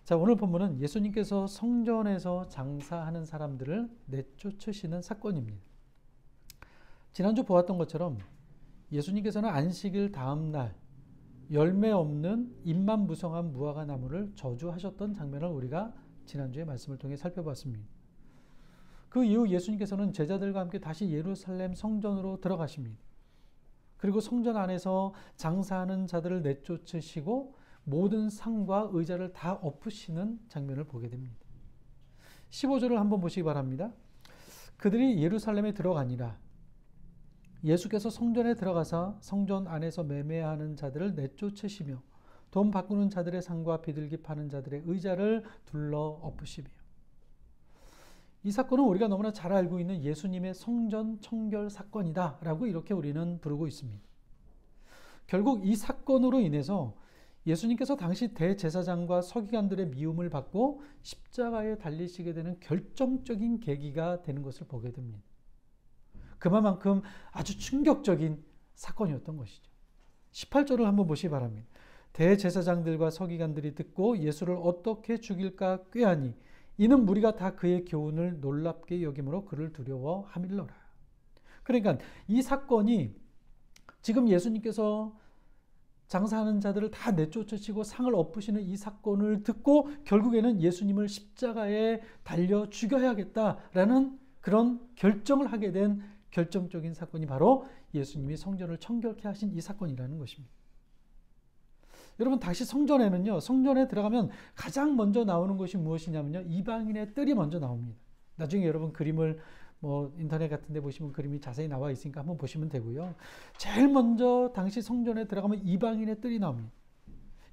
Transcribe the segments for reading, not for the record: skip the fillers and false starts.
자, 오늘 본문은 예수님께서 성전에서 장사하는 사람들을 내쫓으시는 사건입니다. 지난주 보았던 것처럼 예수님께서는 안식일 다음 날 열매 없는 잎만 무성한 무화과 나무를 저주하셨던 장면을 우리가 지난주에 말씀을 통해 살펴봤습니다. 그 이후 예수님께서는 제자들과 함께 다시 예루살렘 성전으로 들어가십니다. 그리고 성전 안에서 장사하는 자들을 내쫓으시고 모든 상과 의자를 다 엎으시는 장면을 보게 됩니다. 15절을 한번 보시기 바랍니다. 그들이 예루살렘에 들어가니라. 예수께서 성전에 들어가사 성전 안에서 매매하는 자들을 내쫓으시며 돈 바꾸는 자들의 상과 비둘기 파는 자들의 의자를 둘러 엎으시며. 이 사건은 우리가 너무나 잘 알고 있는 예수님의 성전 청결 사건이다 라고 이렇게 우리는 부르고 있습니다. 결국 이 사건으로 인해서 예수님께서 당시 대제사장과 서기관들의 미움을 받고 십자가에 달리시게 되는 결정적인 계기가 되는 것을 보게 됩니다. 그만큼 아주 충격적인 사건이었던 것이죠. 18절을 한번 보시기 바랍니다. 대제사장들과 서기관들이 듣고 예수를 어떻게 죽일까 꾀하니 이는 무리가 다 그의 교훈을 놀랍게 여김으로 그를 두려워함일러라. 그러니까 이 사건이 지금 예수님께서 장사하는 자들을 다 내쫓으시고 상을 엎으시는 이 사건을 듣고 결국에는 예수님을 십자가에 달려 죽여야겠다라는 그런 결정을 하게 된 결정적인 사건이 바로 예수님이 성전을 청결케 하신 이 사건이라는 것입니다. 여러분, 다시 성전에는요, 성전에 들어가면 가장 먼저 나오는 것이 무엇이냐면요, 이방인의 뜰이 먼저 나옵니다. 나중에 여러분 그림을 인터넷 같은 데 보시면 그림이 자세히 나와 있으니까 한번 보시면 되고요. 제일 먼저 당시 성전에 들어가면 이방인의 뜰이 나옵니다.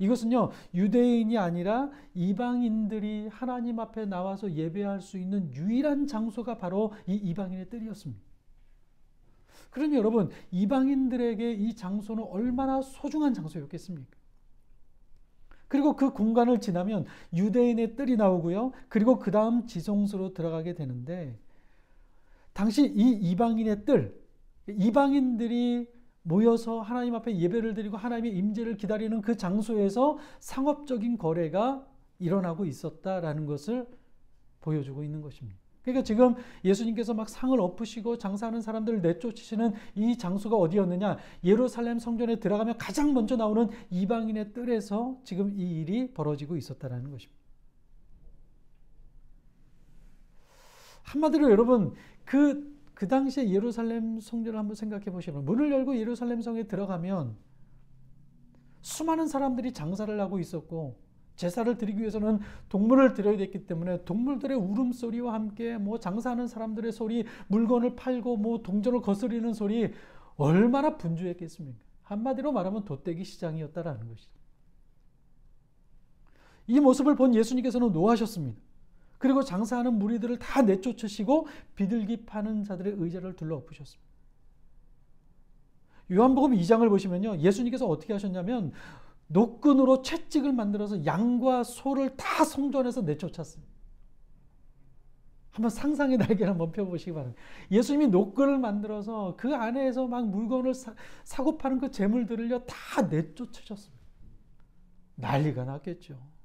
이것은요, 유대인이 아니라 이방인들이 하나님 앞에 나와서 예배할 수 있는 유일한 장소가 바로 이 이방인의 뜰이었습니다. 그러니 여러분, 이방인들에게 이 장소는 얼마나 소중한 장소였겠습니까? 그리고 그 공간을 지나면 유대인의 뜰이 나오고요. 그리고 그 다음 지성소로 들어가게 되는데, 당시 이 이방인의 뜰, 이방인들이 모여서 하나님 앞에 예배를 드리고 하나님의 임재를 기다리는 그 장소에서 상업적인 거래가 일어나고 있었다라는 것을 보여주고 있는 것입니다. 그러니까 지금 예수님께서 막 상을 엎으시고 장사하는 사람들을 내쫓으시는 이 장소가 어디였느냐? 예루살렘 성전에 들어가면 가장 먼저 나오는 이방인의 뜰에서 지금 이 일이 벌어지고 있었다라는 것입니다. 한마디로 여러분, 그 당시에 예루살렘 성전을 한번 생각해 보시면, 문을 열고 예루살렘 성에 들어가면 수많은 사람들이 장사를 하고 있었고, 제사를 드리기 위해서는 동물을 드려야 됐기 때문에 동물들의 울음소리와 함께 장사하는 사람들의 소리, 물건을 팔고 동전을 거스리는 소리, 얼마나 분주했겠습니까? 한마디로 말하면 돛대기 시장이었다라는 것이죠. 이 모습을 본 예수님께서는 노하셨습니다. 그리고 장사하는 무리들을 다 내쫓으시고 비둘기 파는 자들의 의자를 둘러 엎으셨습니다. 요한복음 2장을 보시면요, 예수님께서 어떻게 하셨냐면 노끈으로 채찍을 만들어서 양과 소를 다 성전에서 내쫓았습니다. 한번 상상의 날개를 한번 펴보시기 바랍니다. 예수님이 노끈을 만들어서 그 안에서 막 물건을 사고 파는 그 재물들을요 다 내쫓으셨습니다. 난리가 났겠죠.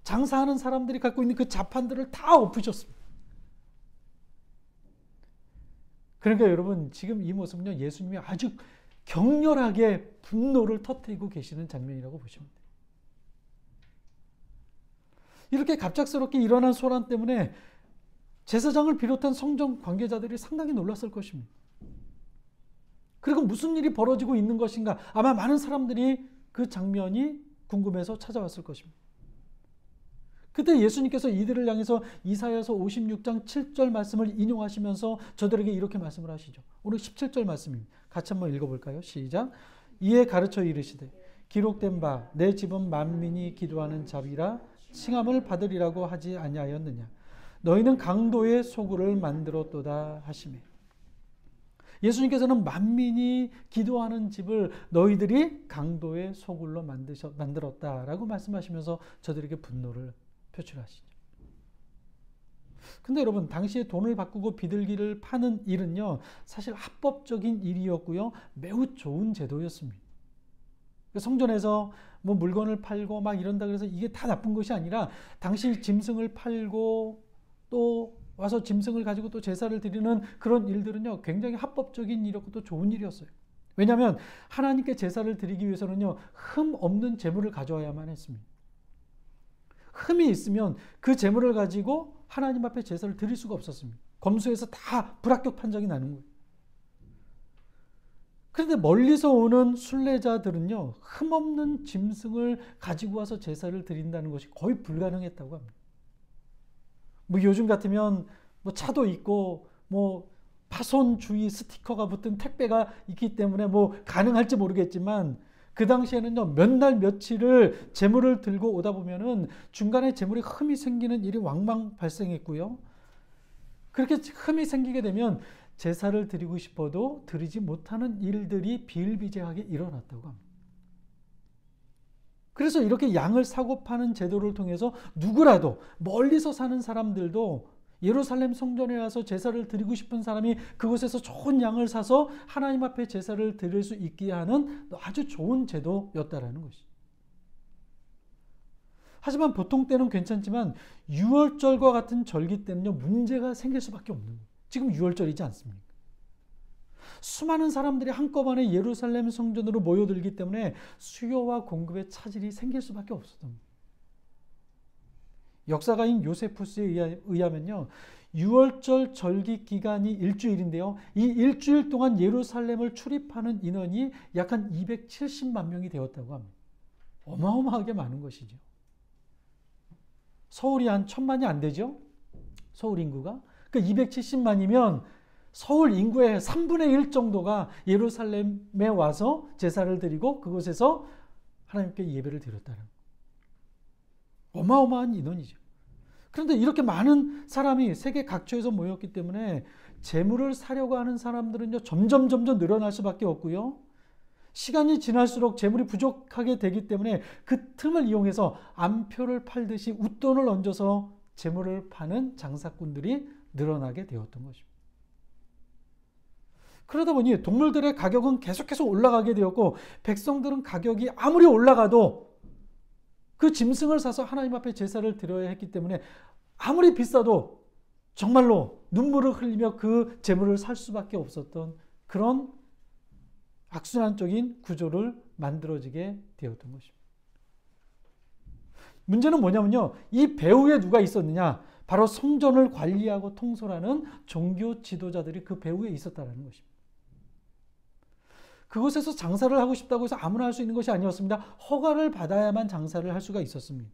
장사하는 사람들이 갖고 있는 그 자판들을 다 엎으셨습니다. 그러니까 여러분, 지금 이 모습은요, 예수님이 아주 격렬하게 분노를 터뜨리고 계시는 장면이라고 보시면 돼요. 이렇게 갑작스럽게 일어난 소란 때문에 제사장을 비롯한 성전 관계자들이 상당히 놀랐을 것입니다. 그리고 무슨 일이 벌어지고 있는 것인가, 아마 많은 사람들이 그 장면이 궁금해서 찾아왔을 것입니다. 그때 예수님께서 이들을 향해서 이사야서 56장 7절 말씀을 인용하시면서 저들에게 이렇게 말씀을 하시죠. 오늘 17절 말씀입니다. 같이 한번 읽어볼까요? 시작. 이에 가르쳐 이르시되 기록된 바 내 집은 만민이 기도하는 잡이라 칭함을 받으리라고 하지 아니하였느냐. 너희는 강도의 소굴을 만들었도다 하시매. 예수님께서는 만민이 기도하는 집을 너희들이 강도의 소굴로 만들었다라고 말씀하시면서 저들에게 분노를 표출하시죠. 근데 여러분, 당시에 돈을 바꾸고 비둘기를 파는 일은요, 사실 합법적인 일이었고요, 매우 좋은 제도였습니다. 성전에서 뭐 물건을 팔고 막 이런다 그래서 이게 다 나쁜 것이 아니라 당시 짐승을 팔고 또 와서 짐승을 가지고 또 제사를 드리는 그런 일들은요, 굉장히 합법적인 일이었고 또 좋은 일이었어요. 왜냐하면 하나님께 제사를 드리기 위해서는요, 흠 없는 제물을 가져와야만 했습니다. 흠이 있으면 그 제물을 가지고 하나님 앞에 제사를 드릴 수가 없었습니다. 검수해서 다 불합격 판정이 나는 거예요. 그런데 멀리서 오는 순례자들은요, 흠없는 짐승을 가지고 와서 제사를 드린다는 것이 거의 불가능했다고 합니다. 뭐 요즘 같으면 뭐 차도 있고 뭐 파손주의 스티커가 붙은 택배가 있기 때문에 뭐 가능할지 모르겠지만, 그 당시에는요, 몇 날 며칠을 제물을 들고 오다 보면은 중간에 제물에 흠이 생기는 일이 왕왕 발생했고요. 그렇게 흠이 생기게 되면 제사를 드리고 싶어도 드리지 못하는 일들이 비일비재하게 일어났다고 합니다. 그래서 이렇게 양을 사고 파는 제도를 통해서 누구라도, 멀리서 사는 사람들도 예루살렘 성전에 와서 제사를 드리고 싶은 사람이 그곳에서 좋은 양을 사서 하나님 앞에 제사를 드릴 수 있게 하는 아주 좋은 제도였다라는 것이죠. 하지만 보통 때는 괜찮지만 유월절과 같은 절기 때는요, 문제가 생길 수밖에 없는 거예요. 지금 유월절이지 않습니까? 수많은 사람들이 한꺼번에 예루살렘 성전으로 모여들기 때문에 수요와 공급의 차질이 생길 수밖에 없었던 거예요. 역사가인 요세푸스에 의하면요, 6월절 절기 기간이 일주일인데요, 이 일주일 동안 예루살렘을 출입하는 인원이 약 한 270만 명이 되었다고 합니다. 어마어마하게 많은 것이죠. 서울이 한 1000만이 안 되죠? 서울 인구가. 그러니까 270만이면 서울 인구의 3분의 1 정도가 예루살렘에 와서 제사를 드리고 그곳에서 하나님께 예배를 드렸다는 어마어마한 인원이죠. 그런데 이렇게 많은 사람이 세계 각처에서 모였기 때문에 제물을 사려고 하는 사람들은요, 점점 늘어날 수밖에 없고요. 시간이 지날수록 제물이 부족하게 되기 때문에 그 틈을 이용해서 암표를 팔듯이 웃돈을 얹어서 제물을 파는 장사꾼들이 늘어나게 되었던 것입니다. 그러다 보니 동물들의 가격은 계속해서 올라가게 되었고, 백성들은 가격이 아무리 올라가도 그 짐승을 사서 하나님 앞에 제사를 드려야 했기 때문에 아무리 비싸도 정말로 눈물을 흘리며 그 제물을 살 수밖에 없었던 그런 악순환적인 구조를 만들어지게 되었던 것입니다. 문제는 뭐냐면요, 이 배후에 누가 있었느냐? 바로 성전을 관리하고 통솔하는 종교 지도자들이 그 배후에 있었다는 것입니다. 그곳에서 장사를 하고 싶다고 해서 아무나 할 수 있는 것이 아니었습니다. 허가를 받아야만 장사를 할 수가 있었습니다.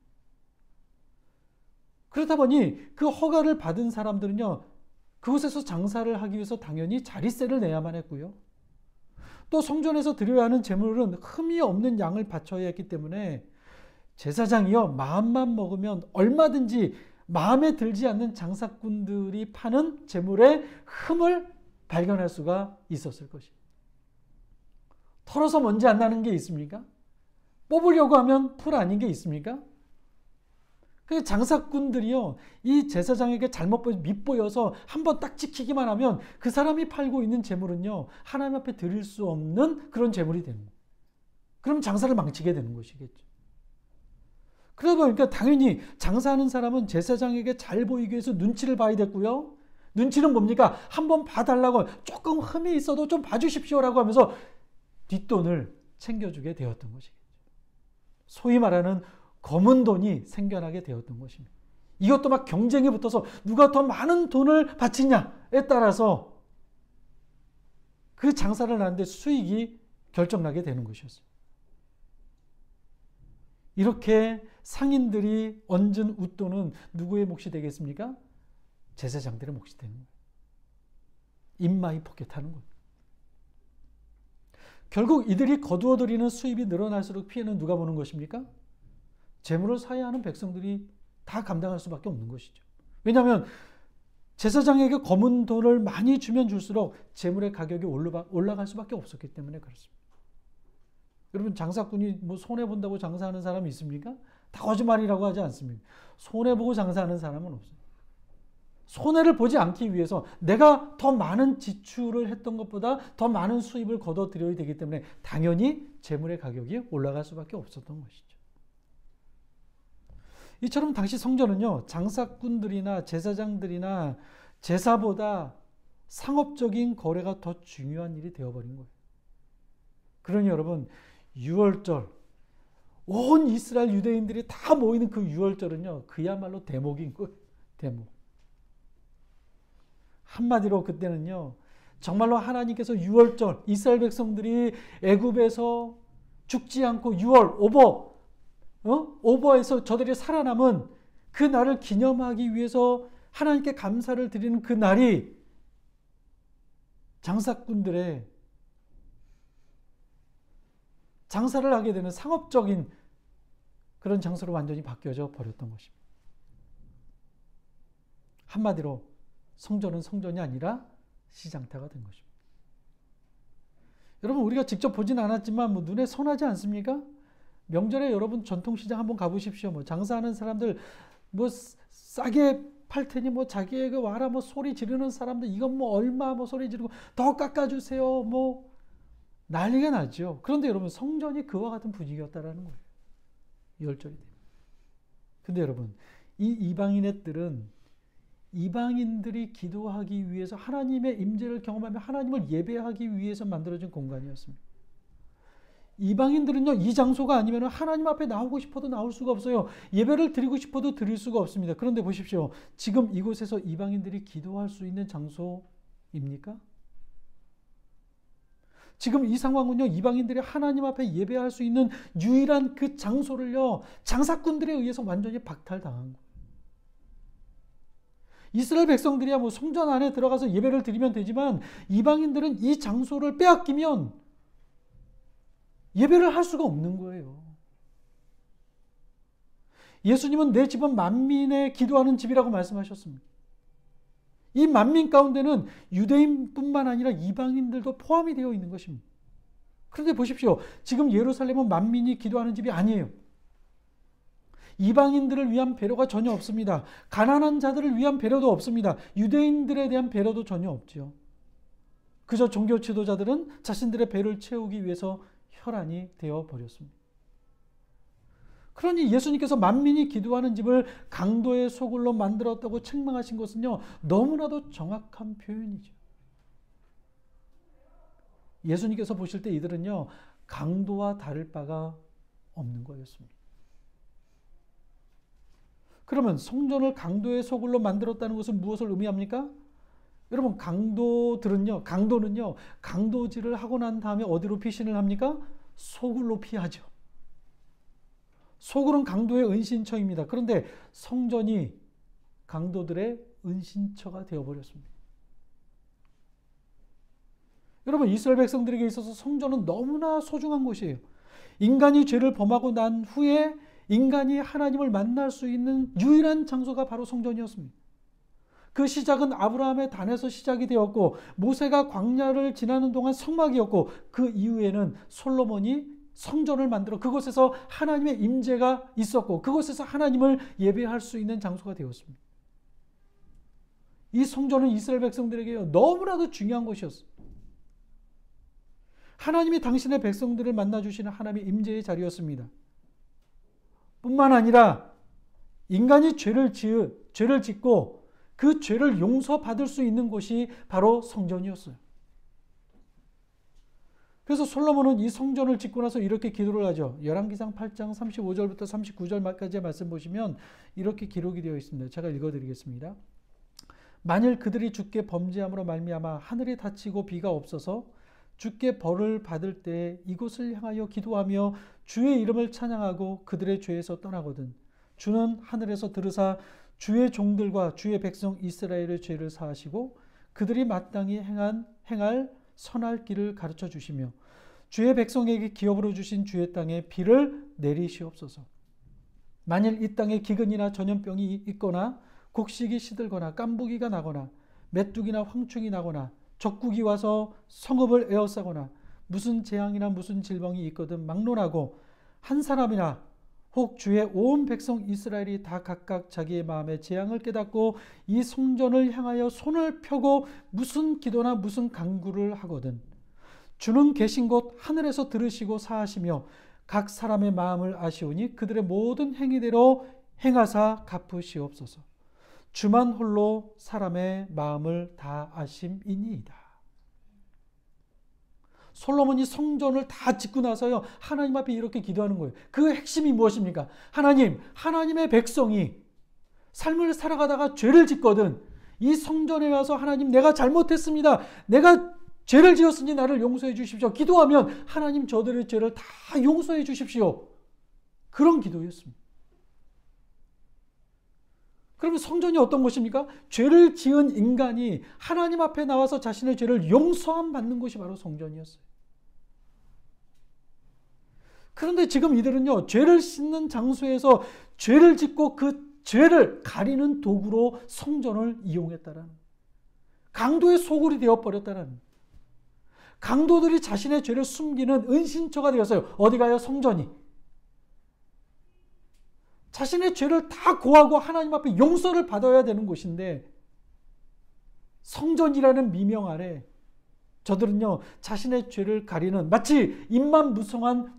그렇다 보니 그 허가를 받은 사람들은요, 그곳에서 장사를 하기 위해서 당연히 자릿세를 내야만 했고요. 또 성전에서 드려야 하는 제물은 흠이 없는 양을 바쳐야 했기 때문에 제사장이요, 마음만 먹으면 얼마든지 마음에 들지 않는 장사꾼들이 파는 제물의 흠을 발견할 수가 있었을 것입니다. 털어서 먼지 안 나는 게 있습니까? 뽑으려고 하면 풀 아닌 게 있습니까? 그 장사꾼들이요, 이 제사장에게 잘못 밑보여서 한번 딱 찍히기만 하면 그 사람이 팔고 있는 제물은요, 하나님 앞에 드릴 수 없는 그런 제물이 되는 거예요. 그럼 장사를 망치게 되는 것이겠죠. 그러다 보니까 당연히 장사하는 사람은 제사장에게 잘 보이기 위해서 눈치를 봐야 됐고요. 눈치는 뭡니까? 한번 봐달라고, 조금 흠이 있어도 좀 봐주십시오라고 하면서 뒷돈을 챙겨주게 되었던 것이겠죠. 소위 말하는 검은 돈이 생겨나게 되었던 것입니다. 이것도 막 경쟁이 붙어서 누가 더 많은 돈을 바치냐에 따라서 그 장사를 하는데 수익이 결정나게 되는 것이었어요. 이렇게 상인들이 얹은 웃돈은 누구의 몫이 되겠습니까? 제사장들의 몫이 되는 거예요. 입마이 포켓하는 거예요. 결국 이들이 거두어들이는 수입이 늘어날수록 피해는 누가 보는 것입니까? 재물을 사야 하는 백성들이 다 감당할 수밖에 없는 것이죠. 왜냐하면 제사장에게 검은 돈을 많이 주면 줄수록 재물의 가격이 올라갈 수밖에 없었기 때문에 그렇습니다. 여러분, 장사꾼이 뭐 손해본다고 장사하는 사람이 있습니까? 다 거짓말이라고 하지 않습니다. 손해보고 장사하는 사람은 없어요. 손해를 보지 않기 위해서 내가 더 많은 지출을 했던 것보다 더 많은 수입을 거둬들여야 되기 때문에 당연히 재물의 가격이 올라갈 수밖에 없었던 것이죠. 이처럼 당시 성전은요, 장사꾼들이나 제사장들이나 제사보다 상업적인 거래가 더 중요한 일이 되어버린 거예요. 그러니 여러분, 유월절, 온 이스라엘 유대인들이 다 모이는 그 유월절은요, 그야말로 대목인 거예요. 대목. 한마디로 그때는요, 정말로 하나님께서 유월절, 이스라엘 백성들이 애굽에서 죽지 않고 유월, 오버에서 저들이 살아남은 그 날을 기념하기 위해서 하나님께 감사를 드리는 그 날이 장사꾼들의 장사를 하게 되는 상업적인 그런 장소로 완전히 바뀌어져 버렸던 것입니다. 한마디로 성전은 성전이 아니라 시장터가 된 것입니다. 여러분, 우리가 직접 보진 않았지만 눈에 선하지 않습니까? 명절에 여러분 전통시장 한번 가보십시오. 장사하는 사람들 싸게 팔 테니 자기에게 와라 소리 지르는 사람들, 이건 얼마 소리 지르고 더 깎아주세요 난리가 나죠. 그런데 여러분, 성전이 그와 같은 분위기였다라는 거예요. 유월절이 되면. 근데 여러분, 이 이방인의 뜰은 이방인들이 기도하기 위해서 하나님의 임재를 경험하며 하나님을 예배하기 위해서 만들어진 공간이었습니다. 이방인들은요, 이 장소가 아니면 하나님 앞에 나오고 싶어도 나올 수가 없어요. 예배를 드리고 싶어도 드릴 수가 없습니다. 그런데 보십시오. 지금 이곳에서 이방인들이 기도할 수 있는 장소입니까? 지금 이 상황은요, 이방인들이 하나님 앞에 예배할 수 있는 유일한 그 장소를요, 장사꾼들에 의해서 완전히 박탈당한 거예요. 이스라엘 백성들이야 성전 안에 들어가서 예배를 드리면 되지만 이방인들은 이 장소를 빼앗기면 예배를 할 수가 없는 거예요. 예수님은 내 집은 만민의 기도하는 집이라고 말씀하셨습니다. 이 만민 가운데는 유대인뿐만 아니라 이방인들도 포함이 되어 있는 것입니다. 그런데 보십시오. 지금 예루살렘은 만민이 기도하는 집이 아니에요. 이방인들을 위한 배려가 전혀 없습니다. 가난한 자들을 위한 배려도 없습니다. 유대인들에 대한 배려도 전혀 없지요. 그저 종교 지도자들은 자신들의 배를 채우기 위해서 혈안이 되어 버렸습니다. 그러니 예수님께서 만민이 기도하는 집을 강도의 소굴로 만들었다고 책망하신 것은요, 너무나도 정확한 표현이죠. 예수님께서 보실 때 이들은요, 강도와 다를 바가 없는 거였습니다. 그러면 성전을 강도의 소굴로 만들었다는 것은 무엇을 의미합니까? 여러분, 강도는요, 강도질을 하고 난 다음에 어디로 피신을 합니까? 소굴로 피하죠. 소굴은 강도의 은신처입니다. 그런데 성전이 강도들의 은신처가 되어버렸습니다. 여러분, 이스라엘 백성들에게 있어서 성전은 너무나 소중한 곳이에요. 인간이 죄를 범하고 난 후에 인간이 하나님을 만날 수 있는 유일한 장소가 바로 성전이었습니다. 그 시작은 아브라함의 단에서 시작이 되었고 모세가 광야를 지나는 동안 성막이었고 그 이후에는 솔로몬이 성전을 만들어 그곳에서 하나님의 임재가 있었고 그곳에서 하나님을 예배할 수 있는 장소가 되었습니다. 이 성전은 이스라엘 백성들에게 너무나도 중요한 것이었어요. 하나님이 당신의 백성들을 만나주시는 하나님의 임재의 자리였습니다. 뿐만 아니라 인간이 죄를 짓고 그 죄를 용서받을 수 있는 곳이 바로 성전이었어요. 그래서 솔로몬은 이 성전을 짓고 나서 이렇게 기도를 하죠. 열왕기상 8장 35절부터 39절까지의 말씀 보시면 이렇게 기록이 되어 있습니다. 제가 읽어드리겠습니다. 만일 그들이 주께 범죄함으로 말미암아 하늘이 닫히고 비가 없어서 주께 벌을 받을 때 이곳을 향하여 기도하며 주의 이름을 찬양하고 그들의 죄에서 떠나거든 주는 하늘에서 들으사 주의 종들과 주의 백성 이스라엘의 죄를 사하시고 그들이 마땅히 행할 선할 길을 가르쳐 주시며 주의 백성에게 기업으로 주신 주의 땅에 비를 내리시옵소서. 만일 이 땅에 기근이나 전염병이 있거나 곡식이 시들거나 깐부기가 나거나 메뚜기나 황충이 나거나 적국이 와서 성읍을 에워싸거나 무슨 재앙이나 무슨 질병이 있거든 막론하고 한 사람이나 혹 주의 온 백성 이스라엘이 다 각각 자기의 마음의 재앙을 깨닫고 이 성전을 향하여 손을 펴고 무슨 기도나 무슨 간구를 하거든 주는 계신 곳 하늘에서 들으시고 사하시며 각 사람의 마음을 아시오니 그들의 모든 행위대로 행하사 갚으시옵소서. 주만 홀로 사람의 마음을 다 아심이니이다. 솔로몬이 성전을 다 짓고 나서요 하나님 앞에 이렇게 기도하는 거예요. 그 핵심이 무엇입니까? 하나님, 하나님의 백성이 삶을 살아가다가 죄를 짓거든 이 성전에 와서 하나님 내가 잘못했습니다. 내가 죄를 지었으니 나를 용서해 주십시오. 기도하면 하나님 저들의 죄를 다 용서해 주십시오. 그런 기도였습니다. 그러면 성전이 어떤 것입니까? 죄를 지은 인간이 하나님 앞에 나와서 자신의 죄를 용서함 받는 곳이 바로 성전이었어요. 그런데 지금 이들은요, 죄를 씻는 장소에서 죄를 짓고 그 죄를 가리는 도구로 성전을 이용했다라는, 강도의 소굴이 되어버렸다라는, 강도들이 자신의 죄를 숨기는 은신처가 되었어요. 어디 가요? 성전이. 자신의 죄를 다 고하고 하나님 앞에 용서를 받아야 되는 곳인데 성전이라는 미명 아래 저들은요 자신의 죄를 가리는 마치 입만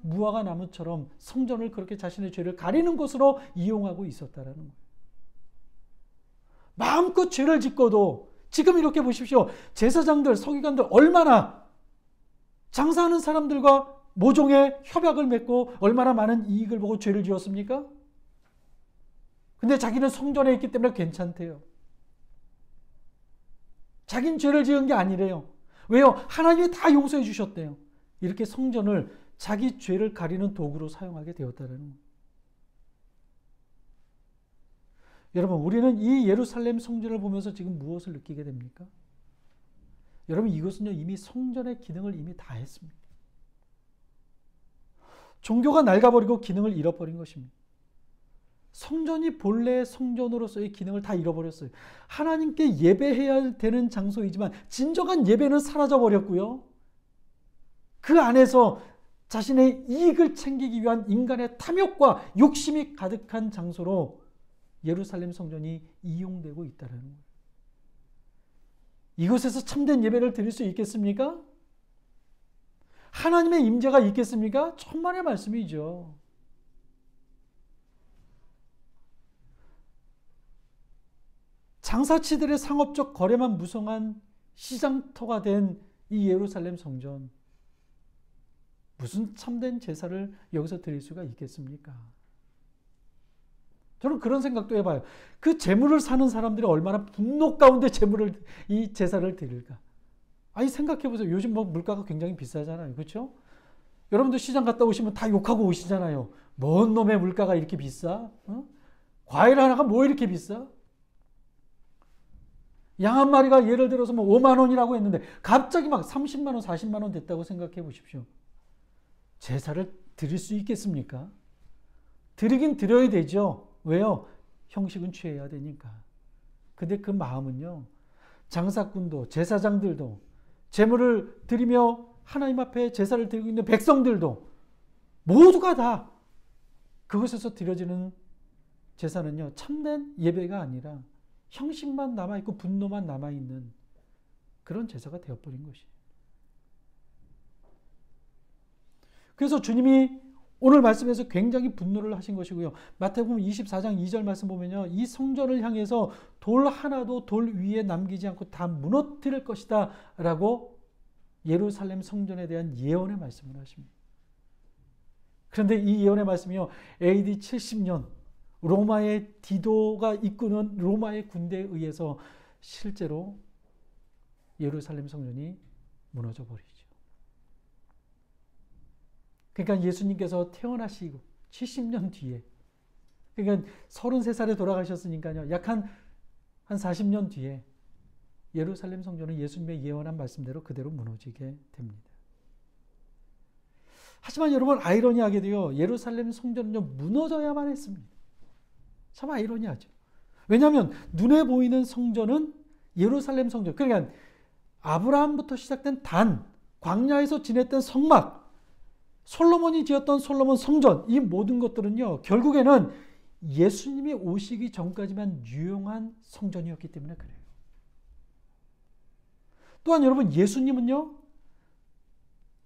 무화과 나무처럼 성전을 그렇게 자신의 죄를 가리는 곳으로 이용하고 있었다라는 거예요. 마음껏 죄를 짓고도 지금 이렇게 보십시오. 제사장들, 서기관들 얼마나 장사하는 사람들과 모종의 협약을 맺고 얼마나 많은 이익을 보고 죄를 지었습니까? 근데 자기는 성전에 있기 때문에 괜찮대요. 자기는 죄를 지은 게 아니래요. 왜요? 하나님이 다 용서해 주셨대요. 이렇게 성전을 자기 죄를 가리는 도구로 사용하게 되었다는 거예요. 여러분, 우리는 이 예루살렘 성전을 보면서 지금 무엇을 느끼게 됩니까? 여러분, 이것은요 이미 성전의 기능을 이미 다 했습니다. 종교가 낡아버리고 기능을 잃어버린 것입니다. 성전이 본래 성전으로서의 기능을 다 잃어버렸어요. 하나님께 예배해야 되는 장소이지만 진정한 예배는 사라져버렸고요. 그 안에서 자신의 이익을 챙기기 위한 인간의 탐욕과 욕심이 가득한 장소로 예루살렘 성전이 이용되고 있다는 거예요. 이곳에서 참된 예배를 드릴 수 있겠습니까? 하나님의 임재가 있겠습니까? 천만의 말씀이죠. 장사치들의 상업적 거래만 무성한 시장터가 된 이 예루살렘 성전, 무슨 참된 제사를 여기서 드릴 수가 있겠습니까? 저는 그런 생각도 해봐요. 그 재물을 사는 사람들이 얼마나 분노 가운데 이 제사를 드릴까? 아니 생각해보세요. 요즘 뭐 물가가 굉장히 비싸잖아요. 그렇죠? 여러분들 시장 갔다 오시면 다 욕하고 오시잖아요. 뭔 놈의 물가가 이렇게 비싸? 어? 과일 하나가 뭐 이렇게 비싸? 양 한 마리가 예를 들어서 뭐 5만 원이라고 했는데 갑자기 막 30만 원, 40만 원 됐다고 생각해 보십시오. 제사를 드릴 수 있겠습니까? 드리긴 드려야 되죠. 왜요? 형식은 취해야 되니까. 근데 그 마음은요, 장사꾼도 제사장들도 제물을 드리며 하나님 앞에 제사를 드리고 있는 백성들도 모두가 다 그것에서 드려지는 제사는요 참된 예배가 아니라 형식만 남아있고 분노만 남아있는 그런 제사가 되어버린 것이에요. 그래서 주님이 오늘 말씀에서 굉장히 분노를 하신 것이고요. 마태복음 24장 2절 말씀 보면요, 이 성전을 향해서 돌 하나도 돌 위에 남기지 않고 다 무너뜨릴 것이다 라고 예루살렘 성전에 대한 예언의 말씀을 하십니다. 그런데 이 예언의 말씀이요, AD 70년 로마의 디도가 이끄는 로마의 군대에 의해서 실제로 예루살렘 성전이 무너져 버리죠. 그러니까 예수님께서 태어나시고 70년 뒤에, 그러니까 33살에 돌아가셨으니까요, 약 한 40년 뒤에 예루살렘 성전은 예수님의 예언한 말씀대로 그대로 무너지게 됩니다. 하지만 여러분, 아이러니하게도요, 예루살렘 성전은요 무너져야만 했습니다. 참 아이러니하죠. 왜냐하면 눈에 보이는 성전은 예루살렘 성전, 그러니까 아브라함부터 시작된 단, 광야에서 지냈던 성막, 솔로몬이 지었던 솔로몬 성전, 이 모든 것들은요, 결국에는 예수님이 오시기 전까지만 유용한 성전이었기 때문에 그래요. 또한 여러분, 예수님은요,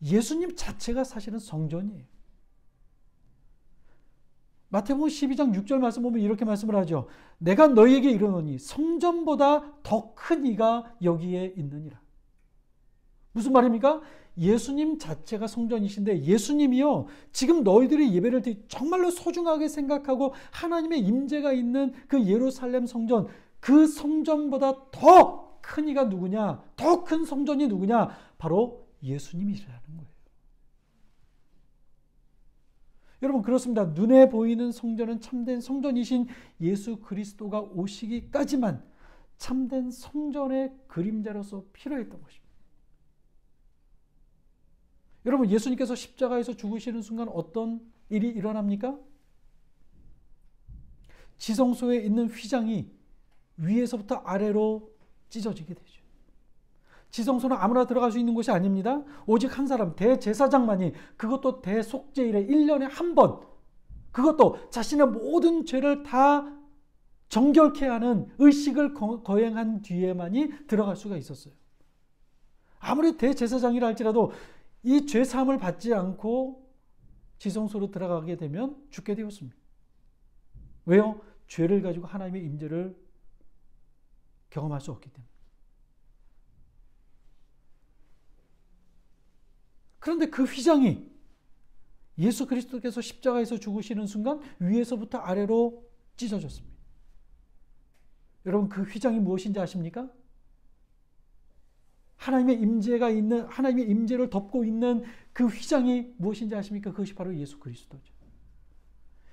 예수님 자체가 사실은 성전이에요. 마태복음 12장 6절 말씀 보면 이렇게 말씀을 하죠. 내가 너희에게 이르노니 성전보다 더 큰 이가 여기에 있느니라. 무슨 말입니까? 예수님 자체가 성전이신데 예수님이요, 지금 너희들이 예배를 정말로 소중하게 생각하고 하나님의 임재가 있는 그 예루살렘 성전, 그 성전보다 더 큰 이가 누구냐? 더 큰 성전이 누구냐? 바로 예수님이라는 거예요. 여러분, 그렇습니다. 눈에 보이는 성전은 참된 성전이신 예수 그리스도가 오시기까지만 참된 성전의 그림자로서 필요했던 것입니다. 여러분, 예수님께서 십자가에서 죽으시는 순간 어떤 일이 일어납니까? 지성소에 있는 휘장이 위에서부터 아래로 찢어지게 되죠. 지성소는 아무나 들어갈 수 있는 곳이 아닙니다. 오직 한 사람, 대제사장만이, 그것도 대속죄일에 1년에 한 번, 그것도 자신의 모든 죄를 다 정결케 하는 의식을 거행한 뒤에만이 들어갈 수가 있었어요. 아무리 대제사장이라 할지라도 이 죄사함을 받지 않고 지성소로 들어가게 되면 죽게 되었습니다. 왜요? 죄를 가지고 하나님의 임재를 경험할 수 없기 때문에. 그런데 그 휘장이 예수 그리스도께서 십자가에서 죽으시는 순간 위에서부터 아래로 찢어졌습니다. 여러분, 그 휘장이 무엇인지 아십니까? 하나님의 임재가 있는, 하나님의 임재를 덮고 있는 그 휘장이 무엇인지 아십니까? 그것이 바로 예수 그리스도죠.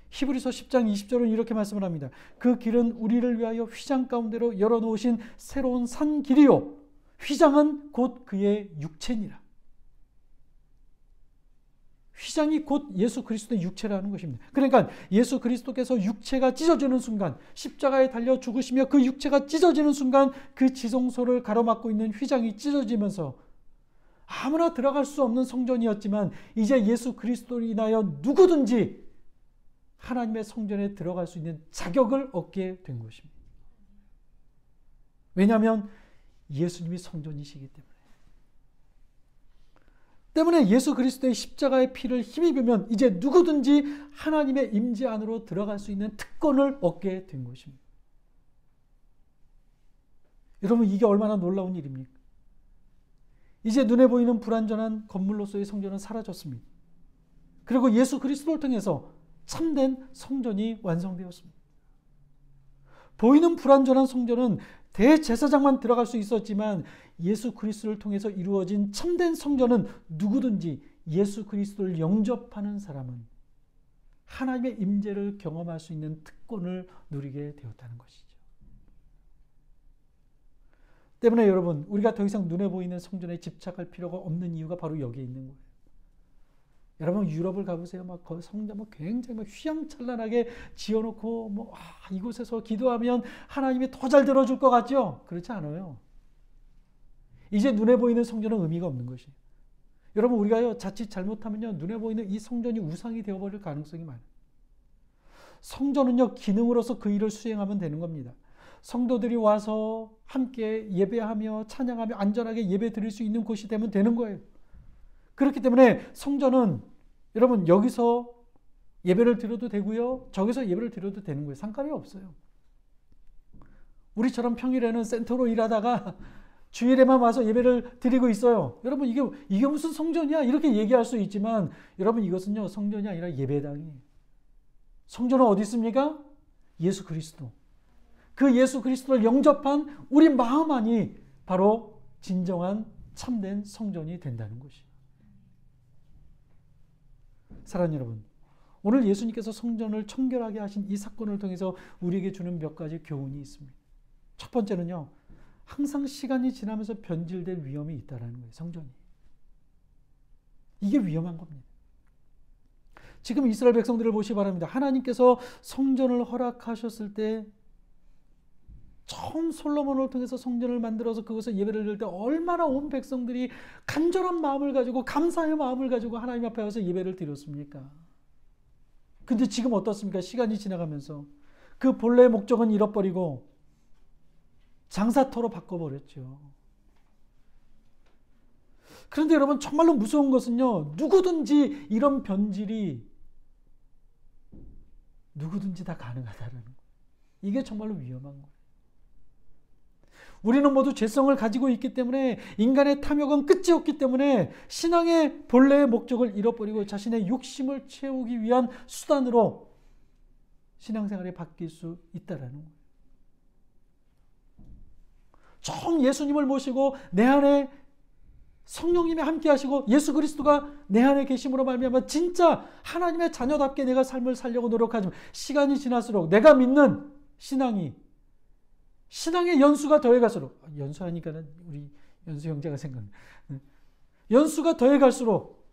히브리서 10장 20절은 이렇게 말씀을 합니다. 그 길은 우리를 위하여 휘장 가운데로 열어놓으신 새로운 산 길이요, 휘장은 곧 그의 육체니라. 휘장이 곧 예수 그리스도의 육체라는 것입니다. 그러니까 예수 그리스도께서 육체가 찢어지는 순간, 십자가에 달려 죽으시며 그 육체가 찢어지는 순간 그 지성소를 가로막고 있는 휘장이 찢어지면서 아무나 들어갈 수 없는 성전이었지만 이제 예수 그리스도로 인하여 누구든지 하나님의 성전에 들어갈 수 있는 자격을 얻게 된 것입니다. 왜냐하면 예수님이 성전이시기 때문에 예수 그리스도의 십자가의 피를 힘입으면 이제 누구든지 하나님의 임재 안으로 들어갈 수 있는 특권을 얻게 된 것입니다. 여러분, 이게 얼마나 놀라운 일입니까? 이제 눈에 보이는 불완전한 건물로서의 성전은 사라졌습니다. 그리고 예수 그리스도를 통해서 참된 성전이 완성되었습니다. 보이는 불완전한 성전은 대제사장만 들어갈 수 있었지만 예수 그리스도를 통해서 이루어진 참된 성전은 누구든지 예수 그리스도를 영접하는 사람은 하나님의 임재를 경험할 수 있는 특권을 누리게 되었다는 것이죠. 때문에 여러분, 우리가 더 이상 눈에 보이는 성전에 집착할 필요가 없는 이유가 바로 여기에 있는 거예요. 여러분, 유럽을 가보세요. 막 성전 굉장히 휘황찬란하게 지어놓고 이곳에서 기도하면 하나님이 더 잘 들어줄 것 같죠? 그렇지 않아요. 이제 눈에 보이는 성전은 의미가 없는 것이에요. 여러분, 우리가요, 자칫 잘못하면요, 눈에 보이는 이 성전이 우상이 되어버릴 가능성이 많아요. 성전은요, 기능으로서 그 일을 수행하면 되는 겁니다. 성도들이 와서 함께 예배하며 찬양하며 안전하게 예배 드릴 수 있는 곳이 되면 되는 거예요. 그렇기 때문에 성전은 여러분, 여기서 예배를 드려도 되고요, 저기서 예배를 드려도 되는 거예요. 상관이 없어요. 우리처럼 평일에는 센터로 일하다가 주일에만 와서 예배를 드리고 있어요. 여러분, 이게 무슨 성전이야? 이렇게 얘기할 수 있지만 여러분, 이것은요, 성전이 아니라 예배당이에요. 성전은 어디 있습니까? 예수 그리스도. 그 예수 그리스도를 영접한 우리 마음 안이 바로 진정한 참된 성전이 된다는 것이에요. 사랑하는 여러분, 오늘 예수님께서 성전을 청결하게 하신 이 사건을 통해서 우리에게 주는 몇 가지 교훈이 있습니다. 첫 번째는요, 항상 시간이 지나면서 변질될 위험이 있다는 거예요. 성전이. 이게 위험한 겁니다. 지금 이스라엘 백성들을 보시기 바랍니다. 하나님께서 성전을 허락하셨을 때 처음 솔로몬을 통해서 성전을 만들어서 그곳에 예배를 드릴 때 얼마나 온 백성들이 간절한 마음을 가지고 감사의 마음을 가지고 하나님 앞에 와서 예배를 드렸습니까? 근데 지금 어떻습니까? 시간이 지나가면서 그 본래의 목적은 잃어버리고 장사터로 바꿔버렸죠. 그런데 여러분 정말로 무서운 것은요, 누구든지 이런 변질이 누구든지 다 가능하다는 거예요. 이게 정말로 위험한 거예요. 우리는 모두 죄성을 가지고 있기 때문에, 인간의 탐욕은 끝이 없기 때문에 신앙의 본래의 목적을 잃어버리고 자신의 욕심을 채우기 위한 수단으로 신앙생활에 바뀔 수 있다는 거예요. 처음 예수님을 모시고 내 안에 성령님이 함께 하시고 예수 그리스도가 내 안에 계심으로 말미암아 진짜 하나님의 자녀답게 내가 삶을 살려고 노력하지만, 시간이 지날수록 내가 믿는 신앙의 연수가 더해갈수록, 연수하니까는 우리 연수 형제가 생각나. 연수가 더해갈수록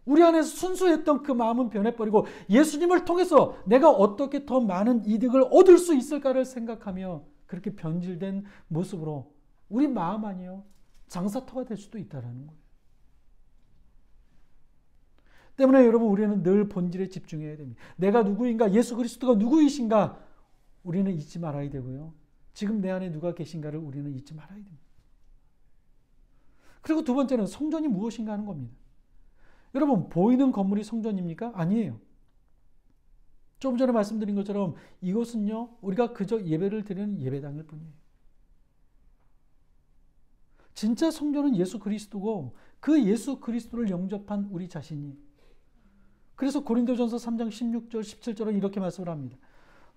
우리 안에서 순수했던 그 마음은 변해버리고 예수님을 통해서 내가 어떻게 더 많은 이득을 얻을 수 있을까를 생각하며 그렇게 변질된 모습으로 우리 마음 아니요, 장사터가 될 수도 있다는 거예요. 때문에 여러분, 우리는 늘 본질에 집중해야 됩니다. 내가 누구인가, 예수 그리스도가 누구이신가 우리는 잊지 말아야 되고요. 지금 내 안에 누가 계신가를 우리는 잊지 말아야 됩니다. 그리고 두 번째는 성전이 무엇인가 하는 겁니다. 여러분, 보이는 건물이 성전입니까? 아니에요. 조금 전에 말씀드린 것처럼 이곳은요, 우리가 그저 예배를 드리는 예배당일 뿐이에요. 진짜 성전은 예수 그리스도고 그 예수 그리스도를 영접한 우리 자신이. 그래서 고린도전서 3장 16절 17절은 이렇게 말씀을 합니다.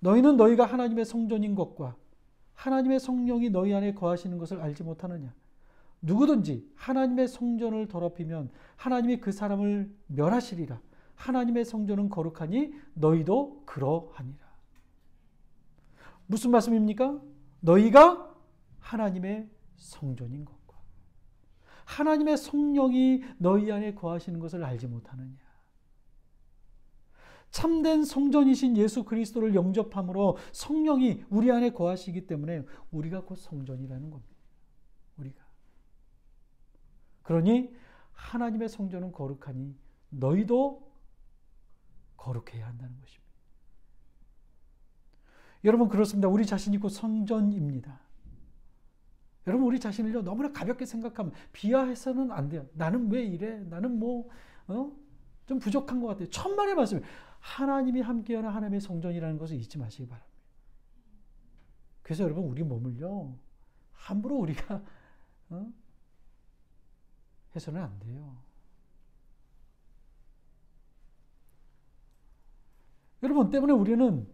너희는 너희가 하나님의 성전인 것과 하나님의 성령이 너희 안에 거하시는 것을 알지 못하느냐. 누구든지 하나님의 성전을 더럽히면 하나님이 그 사람을 멸하시리라. 하나님의 성전은 거룩하니 너희도 그러하니라. 무슨 말씀입니까? 너희가 하나님의 성전인 것과 하나님의 성령이 너희 안에 거하시는 것을 알지 못하느냐. 참된 성전이신 예수 그리스도를 영접함으로 성령이 우리 안에 거하시기 때문에 우리가 곧 성전이라는 겁니다. 우리가. 그러니 하나님의 성전은 거룩하니 너희도 거룩해야 한다는 것입니다. 여러분, 그렇습니다. 우리 자신이 곧 성전입니다. 여러분, 우리 자신을요, 너무나 가볍게 생각하면 비하해서는 안 돼요. 나는 왜 이래? 나는 좀 부족한 것 같아요. 천만의 말씀이에요. 하나님이 함께하는 하나님의 성전이라는 것을 잊지 마시기 바랍니다. 그래서 여러분, 우리 몸을요, 함부로 우리가 해서는 안 돼요. 여러분 때문에 우리는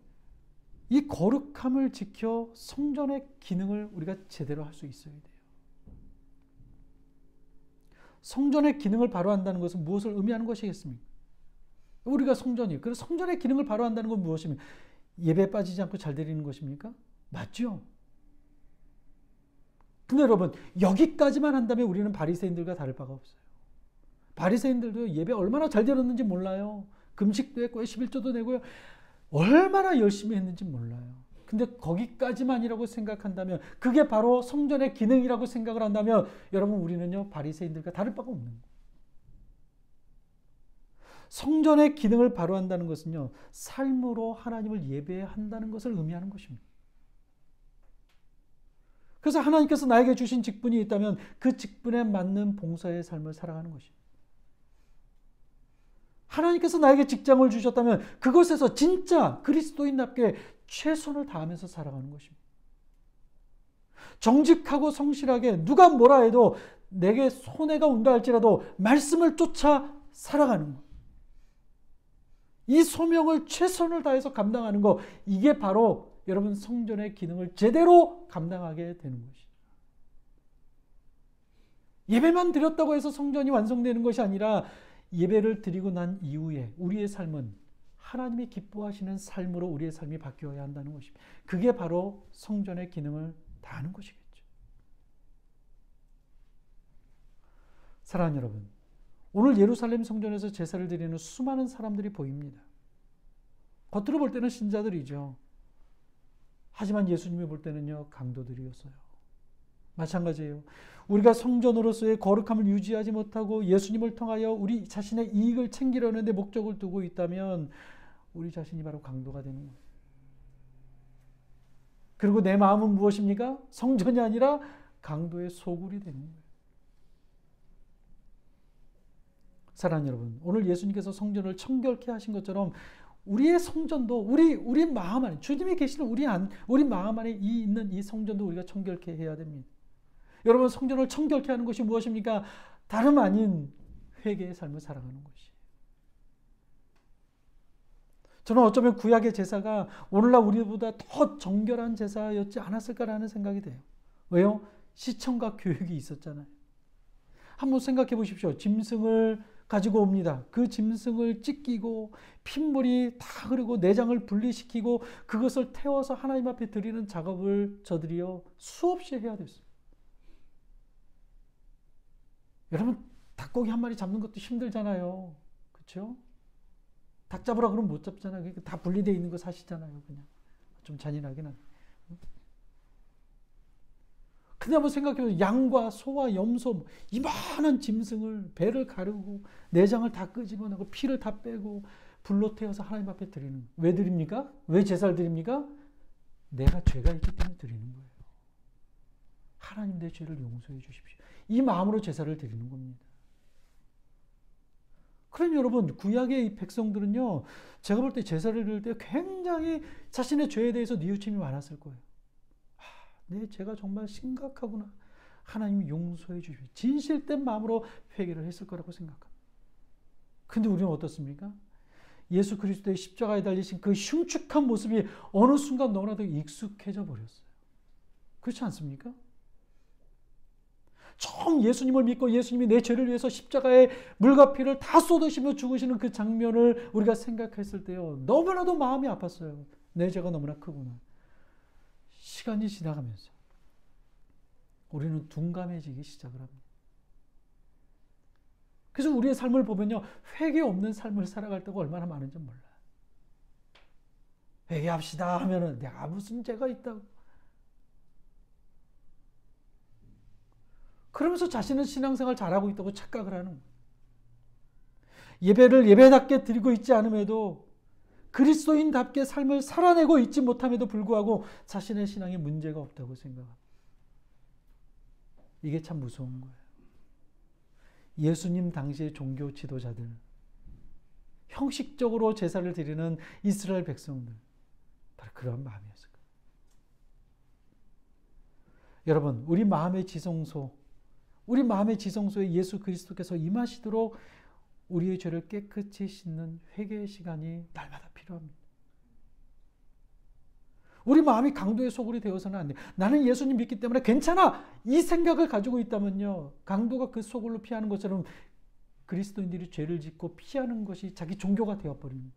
이 거룩함을 지켜 성전의 기능을 우리가 제대로 할 수 있어야 돼요. 성전의 기능을 바로 한다는 것은 무엇을 의미하는 것이겠습니까? 우리가 성전이에요. 그래서 성전의 기능을 바로 한다는 건 무엇입니까? 예배에 빠지지 않고 잘 드리는 것입니까? 맞죠? 근데 여러분, 여기까지만 한다면 우리는 바리새인들과 다를 바가 없어요. 바리새인들도 예배 얼마나 잘 드렸는지 몰라요. 금식도 했고요, 11조도 내고요. 얼마나 열심히 했는지 몰라요. 근데 거기까지만이라고 생각한다면, 그게 바로 성전의 기능이라고 생각을 한다면, 여러분, 우리는요, 바리새인들과 다를 바가 없는 거예요. 성전의 기능을 바로 한다는 것은요, 삶으로 하나님을 예배한다는 것을 의미하는 것입니다. 그래서 하나님께서 나에게 주신 직분이 있다면 그 직분에 맞는 봉사의 삶을 살아가는 것입니다. 하나님께서 나에게 직장을 주셨다면 그것에서 진짜 그리스도인답게 최선을 다하면서 살아가는 것입니다. 정직하고 성실하게 누가 뭐라 해도 내게 손해가 온다 할지라도 말씀을 쫓아 살아가는 것. 이 소명을 최선을 다해서 감당하는 것, 이게 바로 여러분 성전의 기능을 제대로 감당하게 되는 것이죠. 예배만 드렸다고 해서 성전이 완성되는 것이 아니라 예배를 드리고 난 이후에 우리의 삶은 하나님이 기뻐하시는 삶으로 우리의 삶이 바뀌어야 한다는 것입니다. 그게 바로 성전의 기능을 다하는 것이겠죠. 사랑하는 여러분, 오늘 예루살렘 성전에서 제사를 드리는 수많은 사람들이 보입니다. 겉으로 볼 때는 신자들이죠. 하지만 예수님이 볼 때는요, 강도들이었어요. 마찬가지예요. 우리가 성전으로서의 거룩함을 유지하지 못하고 예수님을 통하여 우리 자신의 이익을 챙기려는 데 목적을 두고 있다면 우리 자신이 바로 강도가 되는 거예요. 그리고 내 마음은 무엇입니까? 성전이 아니라 강도의 소굴이 되는 거예요. 사랑하는 여러분, 오늘 예수님께서 성전을 청결케 하신 것처럼 우리의 성전도 우리 마음 안에, 주님이 계시는 우리 마음 안에 있는 이 성전도 우리가 청결케 해야 됩니다. 여러분, 성전을 청결케 하는 것이 무엇입니까? 다름 아닌 회개의 삶을 살아가는 것이에요. 저는 어쩌면 구약의 제사가 오늘날 우리보다 더 정결한 제사였지 않았을까라는 생각이 돼요. 왜요? 시청과 교육이 있었잖아요. 한번 생각해 보십시오. 짐승을 가지고 옵니다. 그 짐승을 찢기고 핏물이 다 흐르고 내장을 분리시키고 그것을 태워서 하나님 앞에 드리는 작업을 저들이요 수없이 해야 됐어요. 여러분, 닭고기 한 마리 잡는 것도 힘들잖아요. 그렇죠? 닭 잡으라 그러면 못 잡잖아요. 다 분리되어 있는 거 사시잖아요. 그냥 좀 잔인하긴 한데. 근데 한번 생각해보세요. 양과 소와 염소, 이만한 짐승을 배를 가르고 내장을 다 끄집어내고 피를 다 빼고 불로 태워서 하나님 앞에 드리는. 왜 드립니까? 왜 제사를 드립니까? 내가 죄가 있기 때문에 드리는 거예요. 하나님 내 죄를 용서해 주십시오. 이 마음으로 제사를 드리는 겁니다. 그럼 여러분, 구약의 이 백성들은요, 제가 볼 때 제사를 드릴 때 굉장히 자신의 죄에 대해서 뉘우침이 많았을 거예요. 내 죄가 정말 심각하구나. 하나님이 용서해 주십시오. 진실된 마음으로 회개를 했을 거라고 생각합니다. 근데 우리는 어떻습니까? 예수 그리스도의 십자가에 달리신 그 흉측한 모습이 어느 순간 너무나도 익숙해져 버렸어요. 그렇지 않습니까? 처음 예수님을 믿고 예수님이 내 죄를 위해서 십자가에 물과 피를 다 쏟으시며 죽으시는 그 장면을 우리가 생각했을 때요, 너무나도 마음이 아팠어요. 내 죄가 너무나 크구나. 시간이 지나가면서 우리는 둔감해지기 시작을 합니다. 그래서 우리의 삶을 보면요, 회개 없는 삶을 살아갈 때가 얼마나 많은지 몰라요. 회개합시다 하면은 내가 무슨 죄가 있다고. 그러면서 자신은 신앙생활 잘하고 있다고 착각을 하는 거예요. 예배를 예배답게 드리고 있지 않음에도 그리스도인답게 삶을 살아내고 있지 못함에도 불구하고 자신의 신앙에 문제가 없다고 생각합니다. 이게 참 무서운 거예요. 예수님 당시의 종교 지도자들, 형식적으로 제사를 드리는 이스라엘 백성들, 바로 그런 마음이었을 거예요. 여러분, 우리 마음의 지성소에 예수 그리스도께서 임하시도록 우리의 죄를 깨끗이 씻는 회개의 시간이 날마다 필요합니다. 우리 마음이 강도의 소굴이 되어서는 안 돼요. 나는 예수님 믿기 때문에 괜찮아! 이 생각을 가지고 있다면요, 강도가 그 소굴로 피하는 것처럼 그리스도인들이 죄를 짓고 피하는 것이 자기 종교가 되어버립니다.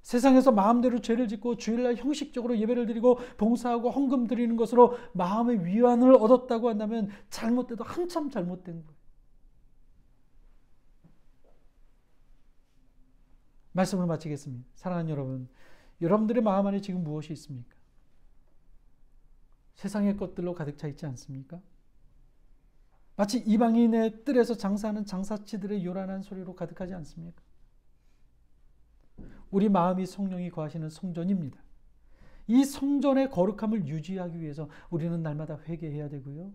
세상에서 마음대로 죄를 짓고 주일날 형식적으로 예배를 드리고 봉사하고 헌금 드리는 것으로 마음의 위안을 얻었다고 한다면 잘못돼도 한참 잘못된 거예요. 말씀을 마치겠습니다. 사랑하는 여러분, 여러분들의 마음 안에 지금 무엇이 있습니까? 세상의 것들로 가득 차 있지 않습니까? 마치 이방인의 뜰에서 장사하는 장사치들의 요란한 소리로 가득하지 않습니까? 우리 마음이 성령이 거하시는 성전입니다. 이 성전의 거룩함을 유지하기 위해서 우리는 날마다 회개해야 되고요.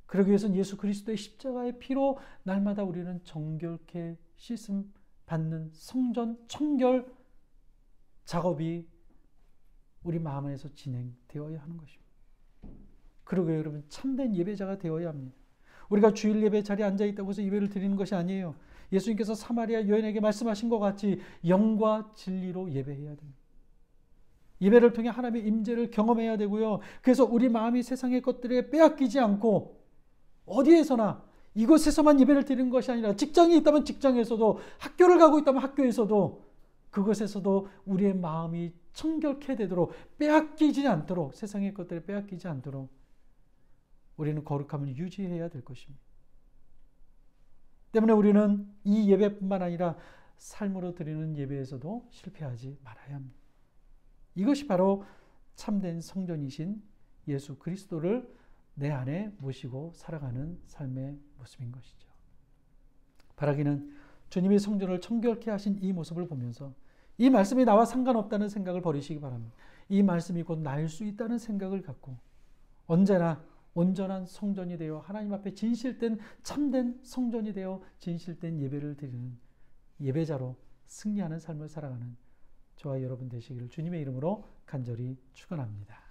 그러기 위해서는 예수 그리스도의 십자가의 피로 날마다 우리는 정결케 씻음 받는 성전 청결 작업이 우리 마음 안에서 진행되어야 하는 것입니다. 그러고 여러분, 참된 예배자가 되어야 합니다. 우리가 주일 예배 자리에 앉아 있다고 해서 예배를 드리는 것이 아니에요. 예수님께서 사마리아 여인에게 말씀하신 것 같이 영과 진리로 예배해야 됩니다. 예배를 통해 하나님의 임재를 경험해야 되고요. 그래서 우리 마음이 세상의 것들에 빼앗기지 않고 어디에서나 이곳에서만 예배를 드리는 것이 아니라 직장이 있다면 직장에서도, 학교를 가고 있다면 학교에서도, 그것에서도 우리의 마음이 청결케 되도록, 빼앗기지 않도록, 세상의 것들에 빼앗기지 않도록 우리는 거룩함을 유지해야 될 것입니다. 때문에 우리는 이 예배뿐만 아니라 삶으로 드리는 예배에서도 실패하지 말아야 합니다. 이것이 바로 참된 성전이신 예수 그리스도를 내 안에 모시고 살아가는 삶의 모습인 것이죠. 바라기는 주님이 성전을 청결케 하신 이 모습을 보면서 이 말씀이 나와 상관없다는 생각을 버리시기 바랍니다. 이 말씀이 곧 나일 수 있다는 생각을 갖고 언제나 온전한 성전이 되어 하나님 앞에 진실된 참된 성전이 되어 진실된 예배를 드리는 예배자로 승리하는 삶을 살아가는 저와 여러분 되시기를 주님의 이름으로 간절히 축원합니다.